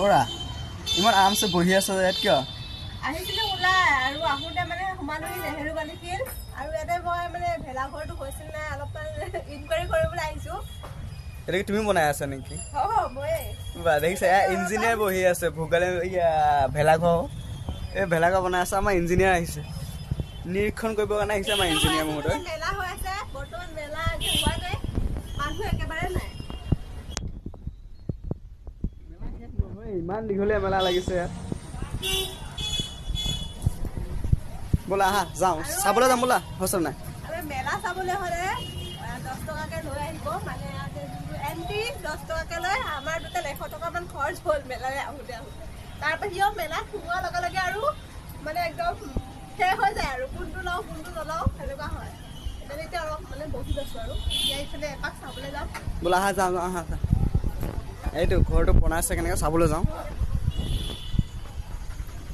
ওৰা ইমান আৰামছে বহি আছে ইয়াত কিয়? আহিছিলোঁ ওলাই আৰু আহোঁতে মানে সোমালোহি নেহেৰু বালি ফিল্ড আৰু ইয়াতে মই মানে ভেলাঘৰটো হৈছিল নাই অলপমান ইনকুৱাৰী কৰিবলৈ আহিছোঁ। এটা কি তুমি বনাই আছা নেকি? মই বা দেখিছা ইঞ্জিনিয়াৰ বহি আছে ভোগালী ভেলাঘৰ এই ভেলাঘৰ বনাই আছে। আমাৰ ইঞ্জিনিয়াৰ আহিছে নিৰীক্ষণ কৰিবৰ কাৰণে আহিছে আমাৰ ইঞ্জিনিয়াৰ মহোদয়। মেলা হৈ আছে বৰ্তমান মেলা হোৱা নাই মানুহ একেবাৰে নাই। ইমান দীঘলীয়া মেলা লাগিছে ইয়াত। ব'লা আহা যাওঁ চাবলৈ যাম ব'লা হৈছে নাই। আৰু মেলা চাবলৈ হ'লে 10 টকাকৈ লৈ আহিব মানে এণ্ট্ৰি 10 টকাকৈ লৈ আমাৰ টোটেল 100 টকামান খৰচ হ'ল মেলালৈ আহোঁতে তাৰ বাহিৰেও মেলাত সোমোৱাৰ লগে লগে আৰু মানে একদম শেষ হৈ যায় আৰু কোনটো লওঁ কোনটো নলওঁ সেনেকুৱা হয়। সেইকাৰণে এতিয়া অলপ মানে বহি আছোঁ আৰু এতিয়া এইফালে এপাক চাবলৈ যাম। ব'লা আহা যাওঁ আহা এইটো ঘৰটো বনাইছে কেনেকৈ চাবলৈ যাওঁ।